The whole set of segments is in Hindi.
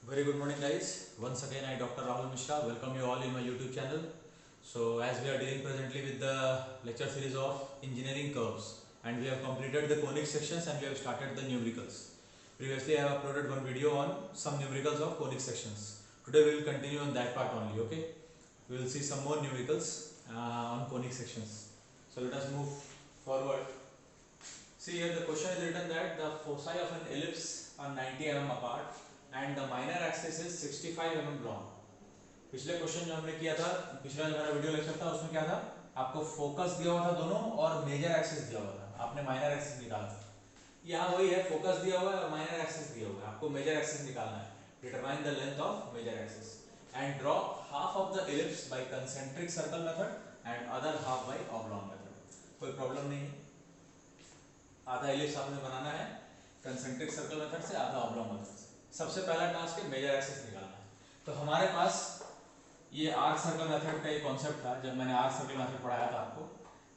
Very good morning, guys. Once again, I, Dr. Rahul Mishra, welcome you all in my YouTube channel. So, as we are dealing presently with the lecture series of engineering curves, and we have completed the conic sections and we have started the numericals. Previously, I have uploaded one video on some numericals of conic sections. Today, we will continue on that part only. Okay, we will see some more numericals on conic sections. So, let us move forward. See here, the question is written that the foci of an ellipse are 90 mm apart and the minor axis is 65 mm long. पिछले क्वेश्चन जो हमने किया था, पिछला जो हमारा वीडियो लेक्चर था, उसमें क्या था, आपको फोकस दिया हुआ था दोनों और मेजर एक्सिस दिया हुआ था, आपने माइनर एक्सिस निकाला था. यहाँ वही है, फोकस दिया हुआ है और माइनर एक्सिस दिया हुआ है, आपको मेजर एक्सिस निकालना है. Determine the length of major axis and draw half of the ellipse by concentric circle method and other half by oblong method. कोई प्रॉब्लम नहीं है. आधा एलिप्स आपने बनाना है कंसेंट्रिक सर्कल मेथड से, आधा ऑब्लॉन्ग मेथड से. सबसे पहला टास्क है मेजर एक्सिस निकालना है. तो हमारे पास ये आर्क सर्कल मेथड का एक कॉन्सेप्ट था, जब मैंने आर्क सर्कल मेथड पढ़ाया था आपको.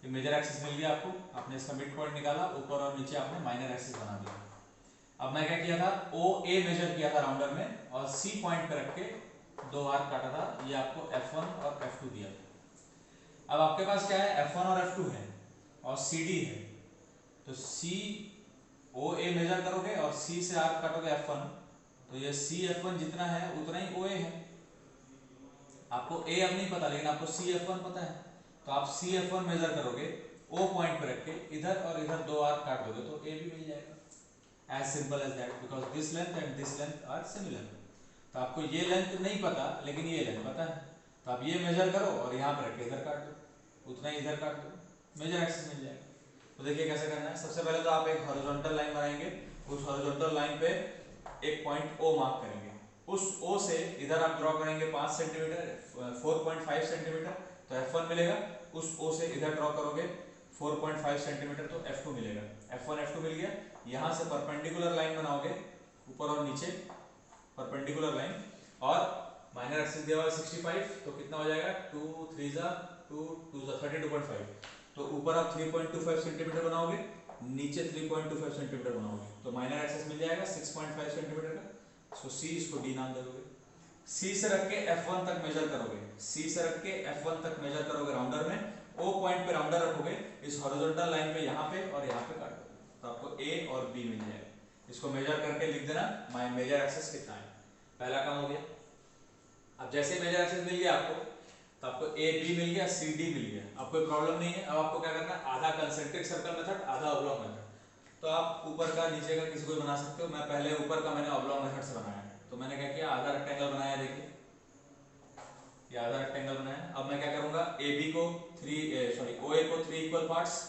ये मेजर एक्सिस मिल गया आपको, आपने इसका मिड पॉइंट निकाला, ऊपर और नीचे आपने माइनर एक्सिस बना दिया. अब मैं क्या किया था, ओ ए मेजर किया था राउंडर में और सी पॉइंट पे रख के दो आर्क काटा था. ये आपको F1 और F2 दिया था. अब आपके पास क्या है, F1 और F2 है और CD है. तो सी ओ ए मेजर करोगे और सी से आर्क काटोगे F1, तो ये सी F1 जितना है उतना ही ओ ए है. आपको ए अब नहीं पता, लेकिन आपको सी F1 पता है. तो आप सी F1 मेजर करोगे, ओ पॉइंट पे रख के इधर और इधर दो आर्क काट दोगे तो ए भी मिल जाएगा. As simple as that, because this length and this length are similar. तो आपको ये लेंथ नहीं पता, लेकिन ये लेंथ पता है. तो आप ये मेजर करो और यहाँ पे रख के इधर काट दो, उतना ही इधर काट दो, मेजर एक्सिस मिल जाएगा. तो देखिए कैसे करना है. सबसे पहले तो आप एक हॉरिजॉन्टल लाइन बनाएंगे, उस हॉरिजॉन्टल लाइन पे एक पॉइंट ओ मार्क करेंगे. उस ओ से इधर आप ड्रॉ करेंगे 5 सेंटीमीटर, 4.5 सेंटीमीटर, तो F1 मिलेगा. उस ओ से इधर ड्रॉ करोगे 4.5 सेंटीमीटर, तो F2 मिलेगा. F1 F2 मिल गया. यहाँ से परपेंडिकुलर लाइन बनाओगे, ऊपर और नीचे परपेंडिकुलर लाइन, और माइनर एक्सिस दिया हुआ है 65, तो कितना हो जाएगा, 2 3 जा 2 2 जा 32.5. तो ऊपर आप 3.25 सेंटीमीटर बनाओगे, नीचे 3.25 सेंटीमीटर बनाओगे, तो माइनर एक्सिस मिल जाएगा 6.5 सेंटीमीटर का. सो सी, इसको डी नाम दे दोगे. सी से रख के F1 तक मेजर करोगे, सी से रख के F1 तक मेजर करोगे राउंडर में. ओ पॉइंट पे राउंडर रखोगे, इस हॉरिजॉन्टल लाइन पे यहाँ पे और यहाँ पे काट दोगे, तो आपको ए और बी मिल जाएगा. इसको मेजर करके लिख देना, माय मेजर एक्सिस कितना है. पहला काम हो गया. अब जैसे मेजर एक्सिस मिल गया आपको, तो आपको ए बी मिल गया, सी डी मिल गया. अब कोई प्रॉब्लम नहीं है. अब आपको क्या करना है, आधा कंसेंट्रिक सर्कल मेथड, आधा ऑब्लॉन्ग मेथड. तो आप ऊपर का नीचे का किसी को बना सकते हो. मैं पहले ऊपर का मैंने ऑब्लॉन्ग मेथड से बनाया है, तो मैंने क्या किया, आधा रेक्टेंगल बनाया. देखिए ये आधा रेक्टेंगल बनाया. अब मैं क्या करूंगा, ए बी को ओ ए को 3 इक्वल पार्ट्स,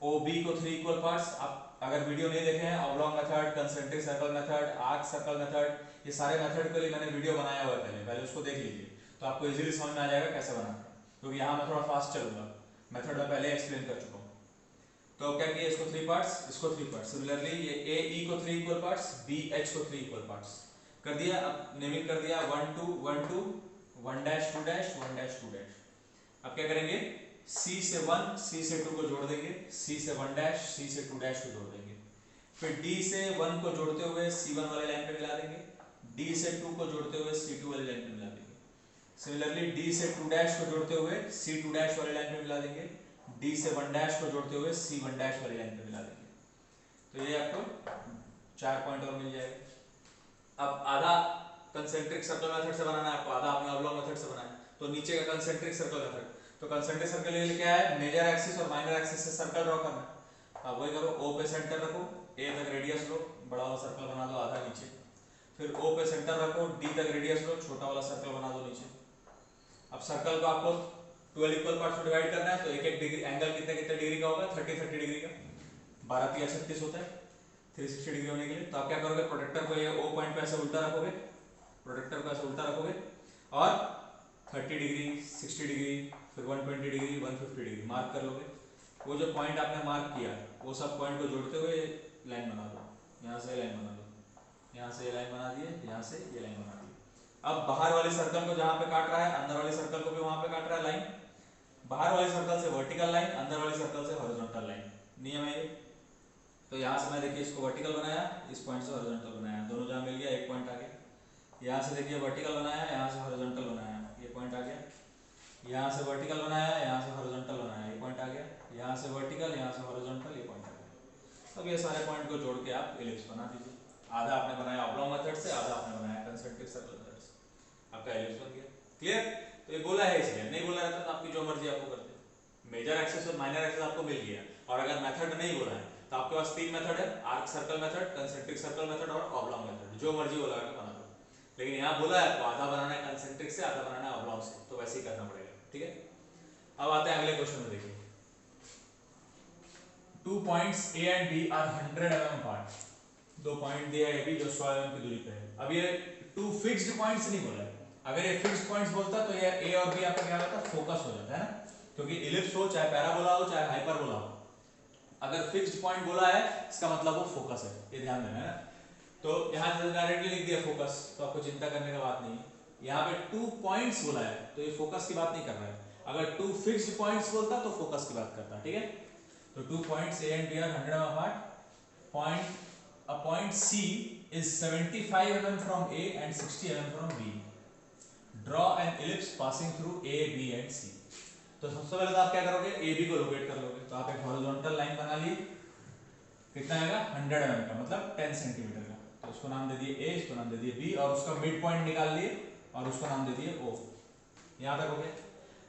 ओ बी को 3 इक्वल पार्ट्स. आप अगर वीडियो नहीं देखे हैं, oblong method, concentric circle method, arc circle method, ये सारे मेथड के लिए मैंने वीडियो बनाया हुआ है, पहले उसको देख लीजिए, तो आपको इजीली समझ में आ जाएगा कैसे बनाना है. क्योंकि यहाँ मैं थोड़ा फास्ट चलूंगा, मेथड में पहले एक्सप्लेन कर चुका हूँ. तो क्या किया, इसको 3 पार्ट्स, इसको 3 पार्ट्स. सिमिलरली ये ए ई को 3 इक्वल पार्ट्स, बी एच को 3 इक्वल पार्ट्स कर दिया. अब नेमिंग कर दिया 1 2 1 2 1 डैश 2 डैश 1 डैश 2 डैश. अब क्या करेंगे, C से 1 C से 2 को जोड़ देंगे, C से 1 डैश C से 2 डैश को जोड़ देंगे. फिर D से 1 को जोड़ते हुए C1 वाले लाइन पे मिला देंगे, D से 2 को जोड़ते हुए C2 वाले लाइन पे मिला देंगे. सिमिलरली D से 2 डैश को जोड़ते हुए C2 डैश वाले लाइन पे मिला देंगे, D से 1 डैश को जोड़ते हुए C1 डैश वाली लाइन पे मिला देंगे. तो ये आपको 4 पॉइंट और मिल जाएगा. अब आधा कंसेंट्रिक सर्कल मेथड से बनाना है आपको, आधा आपने ऑब्लॉन्ग मेथड से बनाया. तो नीचे का कंसेंट्रिक सर्कल मेथड, तो कंसेंट्रिक सर्कल के लिए क्या है, मेजर एक्सिस और माइनर एक्सिस से सर्कल ड्रॉ करना है. अब वही करो, O पे सेंटर रखो, A तक रेडियस लो, बड़ा वाला सर्कल बना दो आधा नीचे. फिर O पे सेंटर रखो, D तक रेडियस लो, छोटा वाला सर्कल बना दो नीचे. अब सर्कल को आपको 12 इक्वल पार्ट्स में डिवाइड करना है, तो एक एक डिग्री एंगल कितने कितने डिग्री का होगा, 30 30 डिग्री का. 12 3 36 होता है 360 डिग्री होने के लिए. तो आप क्या करोगे, प्रोटेक्टर को ये O पॉइंट पे ऐसे उल्टा रखोगे, प्रोटेक्टर को ऐसे उल्टा रखोगे और 30 डिग्री 60 डिग्री फिर 120 डिग्री 150 डिग्री मार्क कर लोगे. वो जो पॉइंट आपने मार्क किया वो सब पॉइंट को जोड़ते हुए लाइन बना दो. यहाँ से लाइन बना दो, यहाँ से ये लाइन बना दिए, यहाँ से ये लाइन बना दी. अब बाहर वाले सर्कल को जहाँ पे काट रहा है, अंदर वाले सर्कल को भी वहाँ पे काट रहा है लाइन. बाहर वाले सर्कल से वर्टिकल लाइन, अंदर वाले सर्कल से हॉरिजॉन्टल लाइन. नियम है ये. तो यहाँ से मैं देखिए इसको वर्टिकल बनाया, इस पॉइंट से हॉरिजॉन्टल बनाया, दोनों जहाँ मिल गया एक पॉइंट आ गया. यहाँ से देखिए वर्टिकल बनाया, यहाँ से हॉरिजॉन्टल बनाया, ये पॉइंट आ गया। यहाँ से वर्टिकल बनाया, यहाँ से हॉरिजॉन्टल बनाया, ये पॉइंट आ गया। यहाँ से वर्टिकल, यहाँ से हॉरिजॉन्टल, ये पॉइंट आ गया। अब ये सारे पॉइंट को जोड़ के आप एलिप्स बना दीजिए। आधा आपने बनाया ऑब्लॉन्ग मेथड से, आधा आपने बनाया कंसेंट्रिक सर्कल मेथड से, आपका एलिप्स बन गया। क्लियर? तो ये बोला है इसलिए, नहीं बोला रहता तो आपकी जो मर्जी आपको करते। मेजर एक्सिस और माइनर एक्सिस आपको मिल गया, और अगर मेथड नहीं बोला है तो आपके पास तीन मेथड है, arc circle method, concentric circle method और ऑब्लॉन्ग मेथड, जो मर्जी बोला है बना दो। लेकिन यहाँ बोला है आपको आधा बनाना है कंसेंट्रिक से, आधा बनाना है ऑब्लॉन्ग से, तो वैसे ही करना पड़ेगा। ठीक है, अब आते हैं अगले क्वेश्चन में। देखिए 2 points A and B are 100 mm apart। दो पॉइंट दिया है भी जो 100 mm की दूरी पे है। अब ये टू फिक्स्ड पॉइंट्स नहीं बोला है। अगर ये फिक्स्ड पॉइंट्स बोलता तो ये A और B आपका क्या होता, फोकस हो जाता है ना, क्योंकि इलिप्स हो चाहे पैराबोला हो चाहे हाइपरबोला हो, अगर फिक्स्ड पॉइंट बोला है इसका मतलब वो फोकस है, ये ध्यान देना है ना। तो यहाँ से डायरेक्टली लिख दिया फोकस, तो आपको चिंता करने की बात नहीं है। यहाँ पे 2 पॉइंट्स बोला है तो ये फोकस की बात नहीं कर रहा है। अगर 2 फिक्स्ड पॉइंट्स बोलता तो फोकस की बात करता। ठीक है, तो 2 points A and B are 100 mm apart। Point C is 75 mm from A and 60 mm from B। Draw an ellipse passing through A, B and C। तो सबसे पहले तो आप क्या करोगे, ए बी को लोकेट कर लोगे। तो आप एक हॉरिजॉन्टल लाइन बना लिए, कितना आएगा 100 mm का, मतलब 10 सेंटीमीटर का। तो उसको नाम दे दिए ए, इसको नाम दे दिए बी, और उसका मिड पॉइंट निकाल लिए और उसको नाम दे दिए ओ। यहाँ तक हो गया।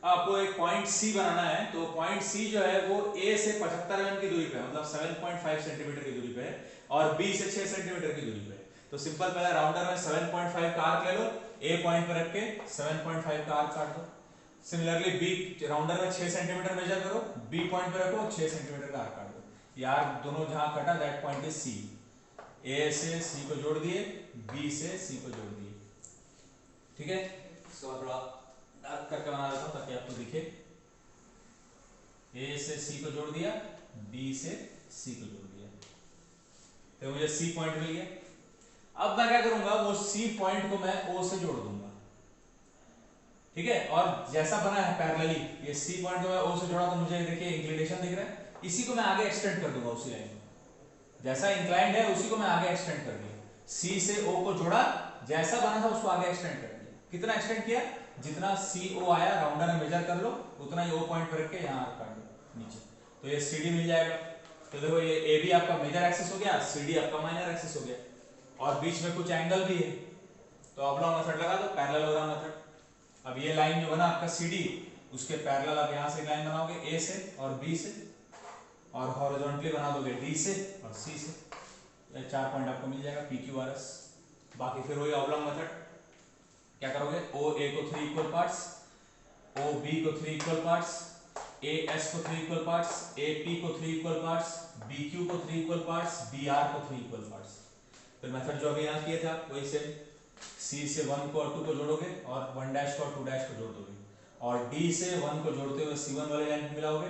आपको एक पॉइंट सी बनाना है, तो पॉइंट सी जो है वो ए से 75 mm की दूरी पे है, मतलब 7.5 सेंटीमीटर की दूरी पे है, और बी से 6 सेंटीमीटर की दूरी पे है। तो सिंपल पहले राउंडर में 7.5 का आर्क ले लो, ए पॉइंट पर रख के 7.5 का आर्क काट दो। सिमिलरली बी राउंडर में 6 सेंटीमीटर मेजर करो, बी पॉइंट पर रखो 6 सेंटीमीटर का आर्क काट दो। यार दोनों जहां कटा दैट पॉइंट इज सी। ए से सी को जोड़ दिए, बी से सी को जोड़ दिए। ठीक है, इसको थोड़ा डार्क करके बना देता हूं ताकि आपको दिखे। ए से सी को जोड़ दिया, बी से सी को जोड़ दिया, तो मुझे सी पॉइंट मिल गया। अब मैं क्या करूंगा, वो सी पॉइंट को मैं ओ से जोड़ दूंगा। ठीक है, और जैसा बना है पैरेलली, ये सी पॉइंट को मैं ओ से जोड़ा तो मुझे देखिए इंक्लिनेशन दिख रहा है, इसी को मैं आगे एक्सटेंड कर दूंगा उसी लाइन को। जैसा इंक्लाइंड है उसी को मैं आगे एक्सटेंड कर दिया। सी से ओ को जोड़ा, जैसा बना था उसको आगे एक्सटेंड कर दिया। कितना एक्सटेंड किया, जितना सी ओ आया राउंडर में मेजर कर लो, उतना ही ओ पॉइंट पर रख के यहाँ काट दो नीचे, तो ये सी डी मिल जाएगा। तो देखो ये ए बी आपका मेजर एक्सिस हो गया, सी डी आपका माइनर एक्सिस हो गया, और बीच में कुछ एंगल भी है, तो ऑब्लॉन्ग मेथड लगा दो, पैरेललोग्राम मेथड। अब ये लाइन जो बना आपका सी डी, उसके पैरेलल आप यहाँ से लाइन बनाओगे ए से और बी से, और हॉरिजॉन्टली बना दोगे डी से और सी से। ये 4 पॉइंट आपको मिल जाएगा, पी क्यू आर एस। बाकी फिर वही ऑब्लॉन्ग मेथड, क्या करोगे, ओ ए को 3 इक्वल पार्ट्स, ओ बी को 3 इक्वल पार्ट्स, ए एस को 3 इक्वल पार्ट्स, ए पी को 3 इक्वल पार्ट्स, बी क्यू को 3 इक्वल पार्ट्स, बी आर को 3 इक्वल पार्ट्स। फिर मेथड जो अभी यहाँ किए थे वही सेम, सी से 1 को और 2 को जोड़ोगे, और 1 डैश को और 2 डैश को जोड़ दोगे, और डी से 1 को जोड़ते हुए C1 वाले लाइन पे मिलाओगे,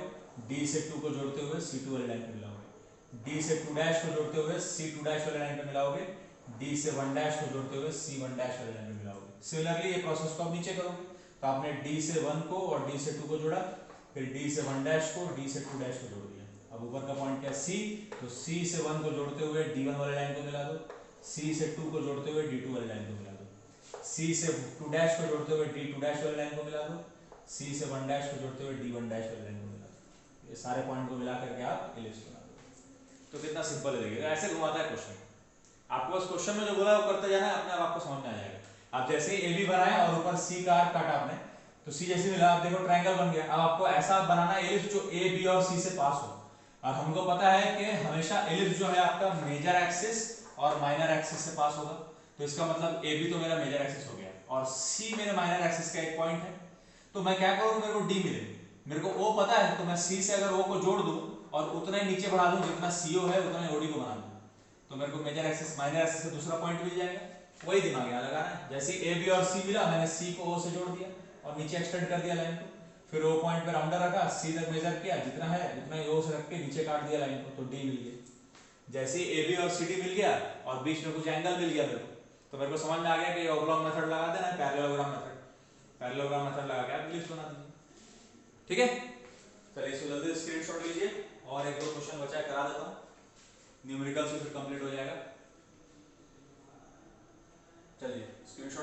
डी से 2 को जोड़ते हुए C2 वाले लाइन पे मिलाओगे, डी से 2 डैश को जोड़ते हुए C2 डैश वाले लाइन पे मिलाओगे, डी से 1 डैश को जोड़ते हुए C1 डैश वाले लाइन पे मिलाओगे। सिमिलरली ये प्रोसेस को आप नीचे करोगे, तो आपने डी से 1 को और डी से 2 को जोड़ा, फिर डी से 1 डैश को, डी से 2 डैश को जोड़ दिया। अब ऊपर का पॉइंट क्या है C, तो C से 1 को जोड़ते हुए D1 वाले लाइन को मिला दो, C से 2 को जोड़ते हुए D2 वाले लाइन को मिला दो, C से 2 डैश को जोड़ते हुए D2 डैश वाले लाइन को मिला दो, C से 1 डैश को जोड़ते हुए D1 डैश वाले लाइन को मिला दो। ये सारे पॉइंट को मिला करके आप एलिप्स बना दो। तो कितना सिंपल है, देखिए ऐसे घुमाता है क्वेश्चन। आपको बस क्वेश्चन में जो बोला है वो करते जाना है, अपने आप आपको समझ में आ जाएगा। आप जैसे ही ए बी बनाया और ऊपर सी का आर्क काटा आपने, तो सी जैसे मिला, आप देखो ट्रायंगल बन गया। अब आपको ऐसा बनाना है एलिप्स जो ए बी और सी से पास हो, और हमको पता है कि हमेशा एलिप्स जो है आपका मेजर एक्सिस और माइनर एक्सिस से पास होगा। तो इसका मतलब ए बी तो मेरा मेजर एक्सिस हो गया और सी मेरे माइनर एक्सिस का एक पॉइंट है। तो मैं क्या करूँ, मेरे को डी मिले, मेरे को ओ पता है, तो मैं सी से अगर ओ को जोड़ दूं और उतना ही नीचे बढ़ा दूं जितना सीओ है, उतना ही ओडी को बना दूं, तो मेरे को मेजर एक्सिस माइनर एक्सिस से दूसरा पॉइंट मिल जाएगा। वही दिमाग यहाँ लगाना है। जैसे ए बी और सी मिला, मैंने सी को ओ से जोड़ दिया और नीचे एक्सटेंड कर दिया लाइन को, फिर ओ पॉइंट पे राउंडर रखा, सी तक मेजर किया, जितना है उतना ही ओ से रख के नीचे काट दिया लाइन को, तो डी मिल गया। जैसे ए बी और सी डी मिल गया और बीच में कुछ एंगल मिल गया मेरे को, तो मेरे को समझ में आ गया कि ऑब्लॉन्ग मेथड लगा देना है, पैरेललोग्राम मेथड। पैरेललोग्राम मेथड लगा के आप एलिप्स बना दीजिए। ठीक है, चलिए इसको जल्दी स्क्रीनशॉट लीजिए, और एक दो क्वेश्चन बचा करा देता हूँ, न्यूमेरिकल से फिर कंप्लीट हो जाएगा। चलिए स्क्रीनशॉट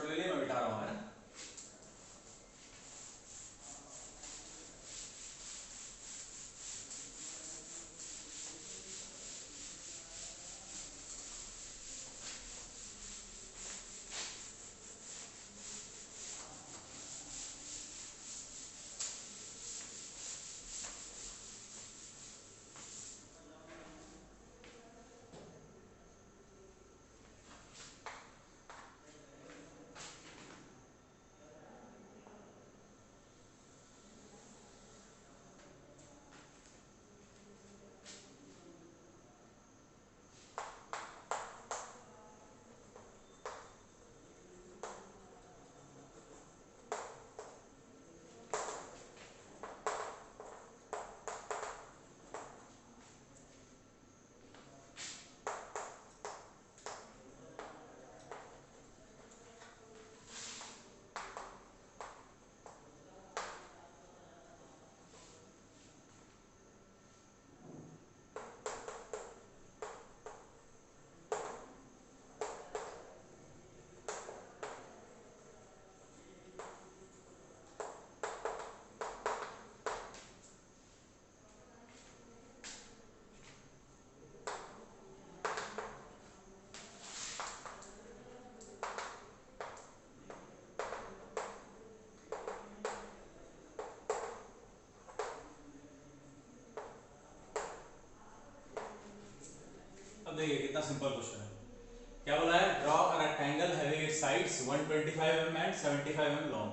अब देखिए कितना सिंपल क्वेश्चन है। क्या बोला है, draw a rectangle having its sides 125 mm and 75 mm long.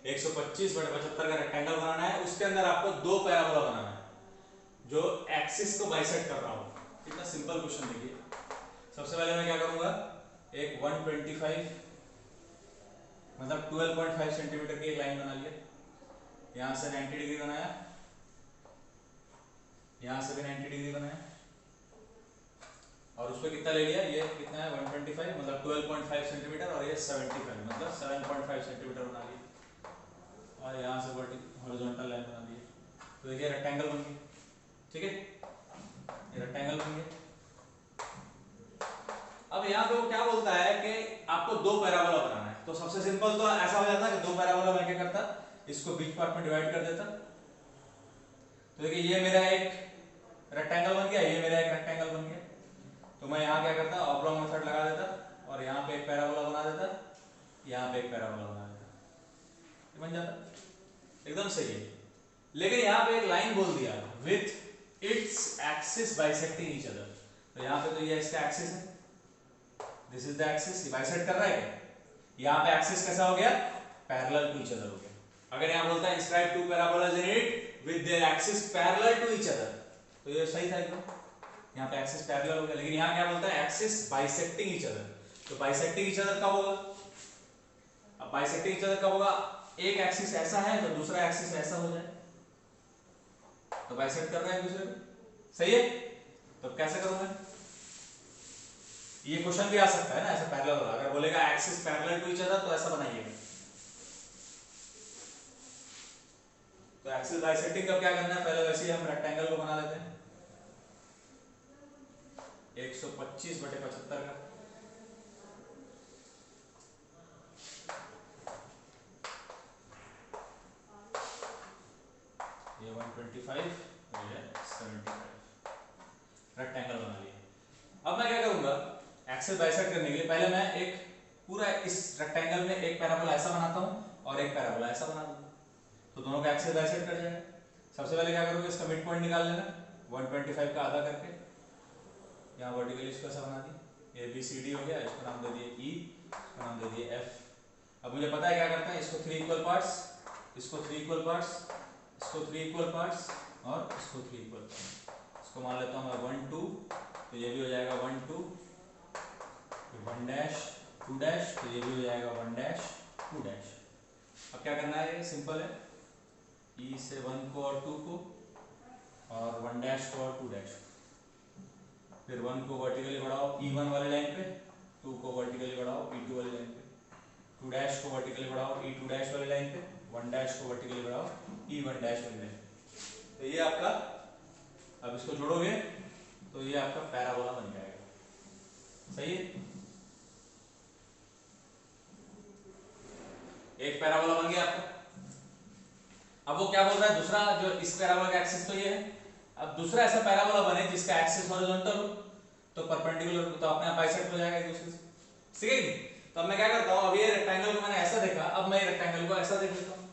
125/75 का रेक्टेंगल बनाना है, उसके अंदर आपको दो पैराबोला बनाना है जो एक्सिस को बाइसेक्ट कर रहा हो। कितना सिंपल क्वेश्चन देखिए। सबसे पहले मैं क्या करूंगा, एक 125 मतलब 12.5 सेंटीमीटर की एक लाइन बना लिया, यहां से 90 डिग्री बनाया, यहां से भी 90 डिग्री बनाया, और उस पर कितना ले लिया, ये कितना है 125 मतलब 12.5 सेंटीमीटर, और ये 75 मतलब 7.5 सेंटीमीटर बना लिया, और यहाँ से हॉरिजॉन्टल लाइन बना दी। तो देखिए रेक्टेंगल बन गया, ठीक है, ये रेक्टेंगल बन गया। अब यहाँ पे वो क्या बोलता है कि आपको दो पैराबोला बनाना है। तो सबसे सिंपल तो ऐसा हो जाता है कि दो पैराबोला मैं क्या करता, इसको बीच पार्ट में डिवाइड कर देता। तो देखिए ये मेरा एक रेक्टेंगल बन गया, ये मेरा एक रेक्टेंगल बन गया। तो मैं यहाँ क्या करता, ऑब्लॉन्ग मेथड लगा देता, और यहाँ पे एक पैराबोला बना देता, यहाँ पे एक पैराबोला बना देता, बन जाता, एकदम सही है। लेकिन यहाँ पे एक लाइन बोल दिया, with its axis bisecting each other. तो यहाँ पे तो ये इसका एक्सिस है, दिस इज द एक्सिस, ये बाइसेक्ट कर रहा है क्या? यहाँ पे एक्सिस कैसा हो गया, पैरेलल टू ईच अदर हो गया। अगर यहाँ बोलता है inscribe two parabolas in it with their axis parallel to each other, तो ये सही था एकदम, यहाँ पे एक्सिस पैरेलल हो गया। लेकिन यहाँ क्या बोलता है, एक्सिस बाइसेक्टिंग ईच अदर। तो बाइसेक्टिंग ईच अदर कब होगा, अब बाइसेक्टिंग ईच अदर कब होगा, एक एक्सिस ऐसा है तो दूसरा एक्सिस ऐसा हो जाए, तो बाइसेक्ट कर रहे हैं एक दूसरे को, सही है। तो कैसे करूंगा, ये क्वेश्चन भी आ सकता है ना ऐसा पैरेलल वाला, अगर बोलेगा axis parallel to each other तो ऐसा बनाइएगा। तो एक्सिस बाइसेक्टिंग का क्या करना है, पहले वैसे ही हम रेक्टेंगल को बना लेते हैं 125/75 का। ये 125 और ये 75 रेक्टेंगल बना लिया। अब मैं क्या करूंगा, एक्सिस बाइसेक्ट करने के लिए पहले मैं एक पूरा इस रेक्टेंगल में एक पैराबोला ऐसा बनाता हूं और एक पैराबोला ऐसा बना दूंगा, तो दोनों का एक्सिस बाइसेक्ट कर जाएगा। सबसे पहले क्या करूंगा, इसका मिड पॉइंट निकाल लेना, 125 का आधा करके यहाँ वर्टिकली इसको ऐसा बना दी, ए बी सी डी हो गया, इसको नाम दे दिए ई, इसको नाम दे दिए एफ। अब मुझे पता है क्या करता है, इसको 3 इक्वल पार्ट्स, इसको 3 इक्वल पार्ट्स, इसको 3 इक्वल पार्ट्स और इसको 3 इक्वल पार्ट्स। इसको मान लेता हूँ मैं 1 2, तो ये भी हो जाएगा 1 2, 1 डैश 2 डैश, तो ये भी हो जाएगा 1 डैश 2 डैश। अब क्या करना है, ये सिंपल है, ई से 1 को और 2 को, और 1 डैश को और 2 डैश, फिर 1 को वर्टिकली बढ़ाओ E1 वाली लाइन पे, 2 को वर्टिकली बढ़ाओ E2 वाली लाइन पे, 2 डैश को वर्टिकली बढ़ाओ E2 डैश वाली लाइन पे, 1 डैश को वर्टिकली बढ़ाओ E1 डैश वाली लाइन पे। तो ये आपका, अब इसको जोड़ोगे तो ये आपका पैराबोला बन जाएगा, सही है। एक पैराबोला बन गया आपका। अब वो क्या बोल रहा है, दूसरा जो इस पैराबोला का एक्सिस तो ये है, अब दूसरा ऐसा पैराबोला बने जिसका एक्सिस हॉरिजॉन्टल हो, तो परपेंडिकुलर, तो अपने आप बाइसेक्ट हो जाएगा एक दूसरे से, ठीक है। तो अब मैं क्या करता हूं, अब ये रेक्टेंगल को मैंने ऐसा देखा, अब मैं रेक्टेंगल को ऐसा देख लेता हूं,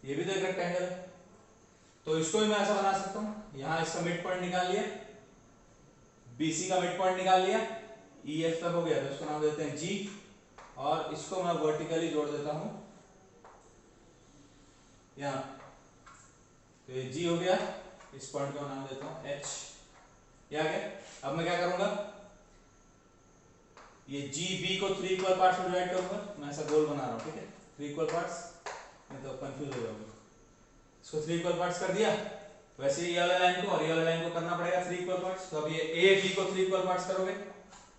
ये भी तो एक रेक्टेंगल है, तो इसको भी मैं ऐसा बना सकता हूं। यहां इसका मिड पॉइंट निकाल लिया, BC का मिड पॉइंट निकाल लिया, EF तक हो गया, तो इसको नाम देते हैं G, और इसको मैं वर्टिकली जोड़ देता हूं यहां, तो ये G हो गया, इस पॉइंट को नाम देता हूं H, ये आ गया। अब मैं क्या करूंगा, ये GB को 3 इक्वल पार्ट्स में डिवाइड करूंगा, मैं ऐसा गोल बना रहा हूं, ठीक है, 3 इक्वल पार्ट्स, नहीं तो कंफ्यूज हो जाओगे। इसको 3 इक्वल पार्ट्स कर दिया, वैसे ये वाला लाइन को और ये वाला लाइन को करना पड़ेगा 3 इक्वल पार्ट्स। तो अब ये AB को 3 इक्वल पार्ट्स करोगे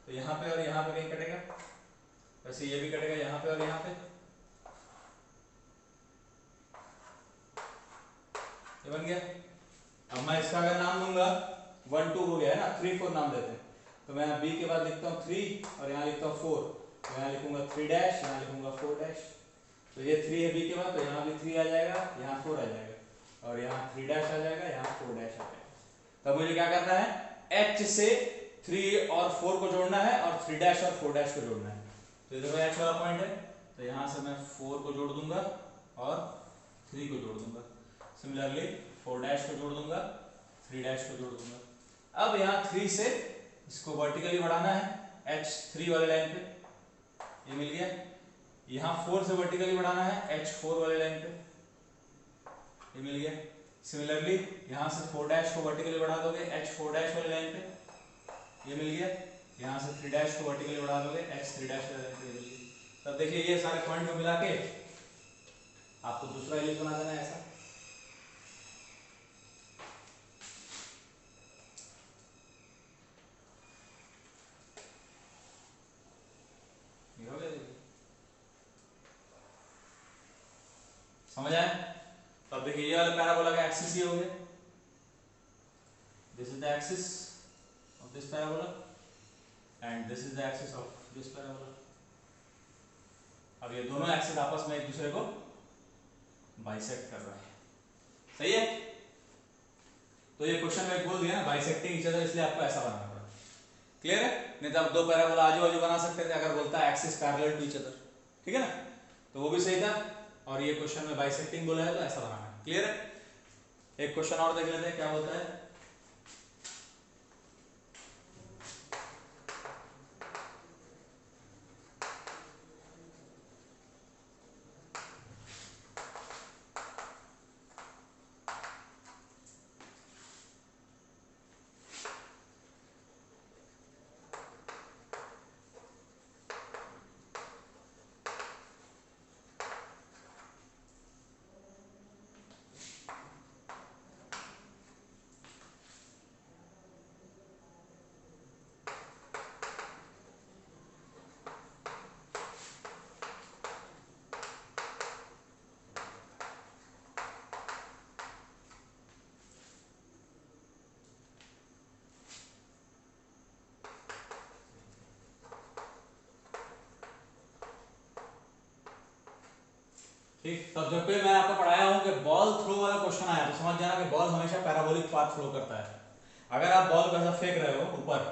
तो यहाँ पे और यहाँ पे कहीं कटेगा, वैसे ये भी कटेगा यहाँ पे और यहाँ पे, ये बन गया। अब मैं इसका अगर नाम दूंगा 1 2 हो गया है ना, 3 4 नाम देते हैं, तो मैं B के बाद लिखता हूँ 3 और यहाँ लिखता हूँ 4, तो यहाँ लिखूंगा 3 डैश, यहाँ लिखूंगा 4 डैश, तो ये 3 है B के बाद, तो यहाँ भी 3 आ जाएगा, यहाँ 4 आ जाएगा, और यहाँ 3 डैश आ जाएगा, यहाँ 4 डैश आ जाएगा। तब मुझे क्या करना है, H से 3 और 4 को जोड़ना है और 3 डैश और 4 डैश को जोड़ना है। तो इधर H वाला पॉइंट है, तो यहाँ से मैं 4 को जोड़ दूंगा और 3 को जोड़ दूंगा, सिमिलरली 4 डैश को जोड़ दूंगा, 3 डैश को जोड़ दूंगा। अब यहाँ 3 से इसको वर्टिकली बढ़ाना है H3 वाले लाइन पे, ये मिल गया। यहाँ 4 से वर्टिकली बढ़ाना है H4 वाले लाइन पे, ये मिल गया। सिमिलरली यहाँ से 4 डैश को वर्टिकली बढ़ा दोगे H4 डैश वाले लाइन पे, ये मिल गया। यहाँ से 3 डैश को वर्टिकली बढ़ा दोगे H3 डैश वाले लाइन पे, ये मिल गया। तब देखिए ये सारे पॉइंट को मिला के आपको दूसरा एलिप्स बना देना है ऐसा। समझ आए? तब देखिए ये वाला पैराबोला का एक्सिस ये हो गया, this is the axis of this parabola and this is the axis of this parabola. अब ये दोनों एक्सिस आपस में एक दूसरे को बाइसेक्ट कर रहा है, सही है? तो ये क्वेश्चन में बोल दिया ना बाइसेक्टिंग ईच अदर, इसलिए आपको ऐसा बनाना पड़ा। क्लियर है? नहीं तो आप दो पैराबोला आजू बाजू बना सकते थे अगर बोलता है axis parallel to each other, ठीक है ना? तो वो भी सही था। और ये क्वेश्चन में बाइसेक्टिंग बोला है तो ऐसा बनाना है। क्लियर है? एक क्वेश्चन और देख लेते हैं क्या बोलता है। ठीक, तब जब पे मैं आपको पढ़ाया हूं कि बॉल थ्रो वाला क्वेश्चन आया तो समझ जाना कि बॉल हमेशा पैराबोलिक पाथ फ्लो करता है। अगर आप बॉल को ऐसा फेंक रहे हो ऊपर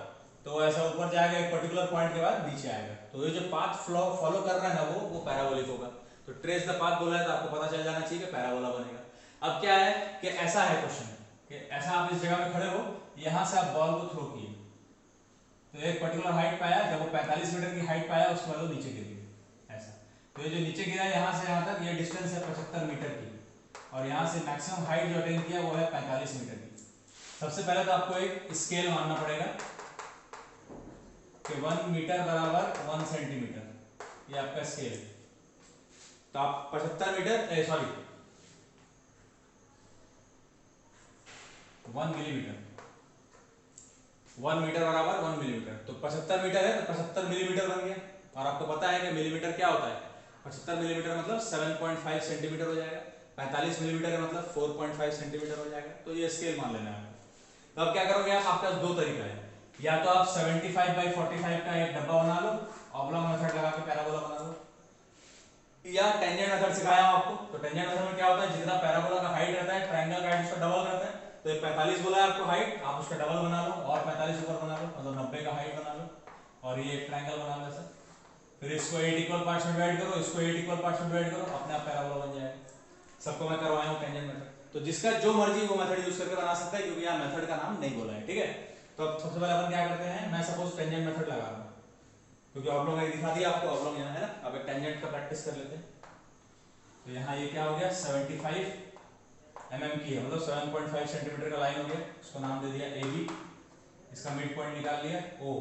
तो ऐसा ऊपर जाएगा, एक पर्टिकुलर पॉइंट के बाद नीचे आएगा, तो ये जो पाथ फ्लो फॉलो कर रहा है ना वो पैराबोलिक होगा। तो ट्रेस द पाथ बोला है तो आपको पता चल जाना चाहिए कि पैराबोला बनेगा। अब क्या है कि ऐसा है क्वेश्चन कि ऐसा आप इस जगह में खड़े हो, यहां से आप बॉल को थ्रो किए तो एक पर्टिकुलर हाइट पाया, जब वो 45 मीटर की हाइट पाया उसके बाद वो नीचे गिर गया ऐसा। तो ये जो नीचे गिरा यहाँ से यहाँ तक ये डिस्टेंस है 75 मीटर की, और यहाँ से मैक्सिमम हाइट जो अटेन किया वो है 45 मीटर की। सबसे पहले तो आपको एक स्केल मानना पड़ेगा कि 1 मीटर बराबर 1 सेंटीमीटर, ये आपका स्केल। तो आप 75 मीटर सॉरी 1 मिलीमीटर, 1 मीटर बराबर 1 मिलीमीटर, तो 75 मीटर है तो 75 मिलीमीटर बन गया। और आपको पता है कि मिलीमीटर क्या होता है, 75 मिलीमीटर मतलब 7.5 सेंटीमीटर हो जाएगा, 45 मिलीमीटर का मतलब 4.5 सेंटीमीटर हो जाएगा। तो ये स्केल मान लेना है आपको। तो अब क्या करोगे आप, आपके पास दो तरीका है, या तो आप 75/45 का एक डब्बा बना लो, ऑब्लॉन्ग मेथड लगा के पैराबोला बना लो, या टेंजेंट मेथड सिखाया हूं आपको। तो टेंजेंट मेथड में क्या होता है, जितना पैराबोला का हाइट रहता है ट्रायंगल का हाइट उसका डबल रहता है। तो 45 बोला है आपको हाइट, आप उसका डबल बना लो और 45 ऊपर बना लो, मतलब 90 का हाइट बना लो और ये एक ट्रायंगल बना लो ऐसा। फिर इसको 8 इक्वल पार्ट्स में डिवाइड करो, इसको 8 इक्वल पार्ट्स में डिवाइड करो, अपने आप पैराबोला बन जाएगा। सबको मैं करवाया हूं टेंजेंट मेथड, तो जिसका जो मर्जी वो मेथड यूज करके बना सकता है, क्योंकि यहाँ मेथड का नाम नहीं बोला है, ठीक है। तो अब सबसे पहले अपन क्या करते हैं, मैं सपोज टेंजेंट मेथड लगा रहा हूँ क्योंकि ऑब्लॉन्ग मैंने दिखा दिया आपको, ऑब्लॉन्ग यहाँ है ना। अब एक टेंजेंट का प्रैक्टिस कर लेते हैं। तो यहाँ ये क्या हो गया 75 mm की है, मतलब 7.5 सेंटीमीटर का लाइन हो गया, इसको नाम दे दिया AB, इसका मिड पॉइंट निकाल लिया O,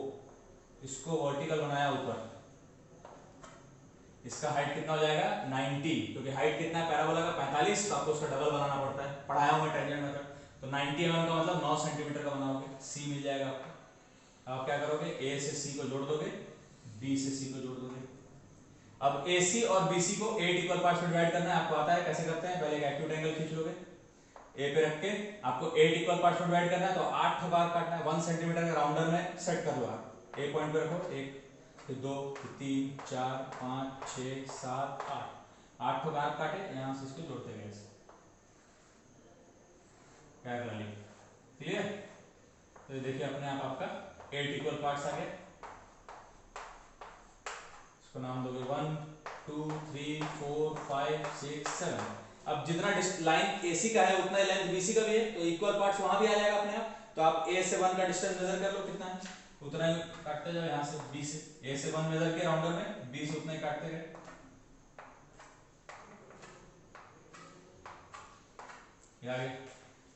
इसको वर्टिकल बनाया ऊपर, इसका हाइट कितना हो जाएगा 90, क्योंकि हाइट कितना है पैराबोला का 45, तो आपको उसका डबल बनाना पड़ता है, पढ़ाया हूं मैं टेंजेंट मेथड। तो 90 mm का मतलब 9 सेंटीमीटर का बनाओगे, C मिल जाएगा आपको। आप क्या करोगे, A से C को जोड़ दोगे, B से C को जोड़ दोगे। अब AC और BC को 8 इक्वल पार्ट्स में डिवाइड करना है, आपको आता है कैसे करते हैं, पहले एक एक्यूट एंगल खींच लोगे, A पे रख के आपको 8 इक्वल पार्ट्स में डिवाइड करना है, तो 8 बार काटना है, 1 सेंटीमीटर के राउंडर में सेट कर लो आप। A पॉइंट पे रखो, 1 फिर 2 फिर 3 4 5 6 7 8 बार काटे, यहां से इसको जोड़ते गए पैरेलली। क्लियर? तो ये देखिए अपने आप आपका 8 इक्वल पार्ट्स आ गए, इसको नाम दोगे 1 2 3 4 5 6 7। अब जितना लाइन AC का है उतना ही लेंथ BC का भी है, तो इक्वल पार्ट्स वहां भी आ जाएगा अपने आप। तो आप A से 1 का डिस्टेंस मेजर कर लो कितना है, उतना ही काटते जाओ यहाँ से बी से, ए से 1 मेजर के राउंडर में, बी से उतना ही काटते गए। ये आगे।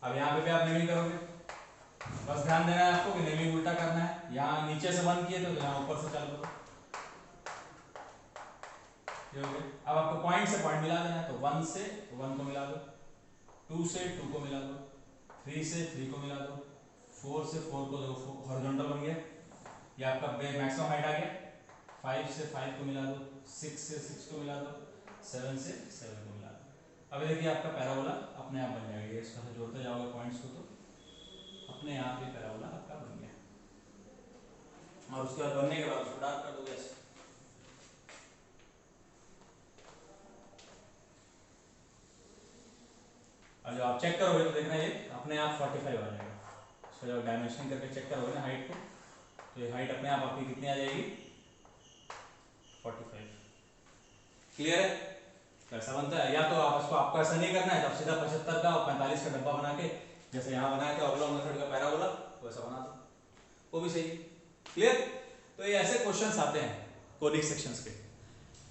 अब यहाँ पे भी आप नेमिंग करोगे, बस ध्यान देना है आपको कि नेमिंग उल्टा करना है। यहाँ नीचे से 1 किए तो यहाँ ऊपर से चालू करो, ये हो गया। अब आपको पॉइंट से पॉइंट मिला देना है, तो 1 से 1 को मिला दो, 2 से 2 को मिला दो, 3 से 3 को मिला दो, 4 से 4 को दो, हॉरिजॉन्टल बन गया, ये आपका मैक्सिमम हाइट आ गया। 5 से 5 को मिला दो, 6 से 6 को मिला दो, 7 से 7 को मिला दो। अब देखिए आपका पैराबोला अपने आप बन जाएगा, इसका से जोड़ते जाओगे पॉइंट्स को तो अपने आप ही पैराबोला आपका बन गया। और उसके बाद बनने के बाद उसको डार्क कर दोगे ऐसे। और जब आप चेक करोगे तो देखना ये अपने आप 45 आ जाएगा। इसका जब डायमेंशन करके चेक करोगे ना हाइट को, तो ये हाइट अपने आप आपकी कितनी आ जाएगी, 45। क्लियर है? कैसा बनता है? या तो आप इसको, आपको ऐसा नहीं करना है तो आप सीधा 75 का और 45 का डब्बा बना के, जैसे यहाँ बनाया था ऑब्लॉन्ग मेथड का पैराबोला, वैसा बना दो, वो भी सही। क्लियर? तो ये ऐसे क्वेश्चंस आते हैं कोनिक सेक्शंस के।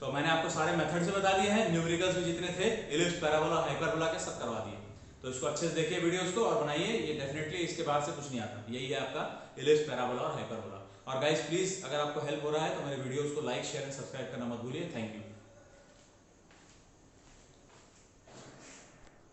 तो मैंने आपको सारे मेथड्स बता दिए हैं, न्यूमेरिकल्स भी जितने थे, इलिप्स, पैराबोला, हाइपरबोला के सब करवा दिए। तो इसको अच्छे से देखिए वीडियोस को और बनाइए, ये डेफिनेटली इसके बाद से कुछ नहीं आता। यही है आपका इलिप्स, पैराबोला और हाइपरबोला। और गाइस प्लीज, अगर आपको हेल्प हो रहा है तो मेरे वीडियोस को लाइक, शेयर एंड सब्सक्राइब करना मत भूलिए। Thank you.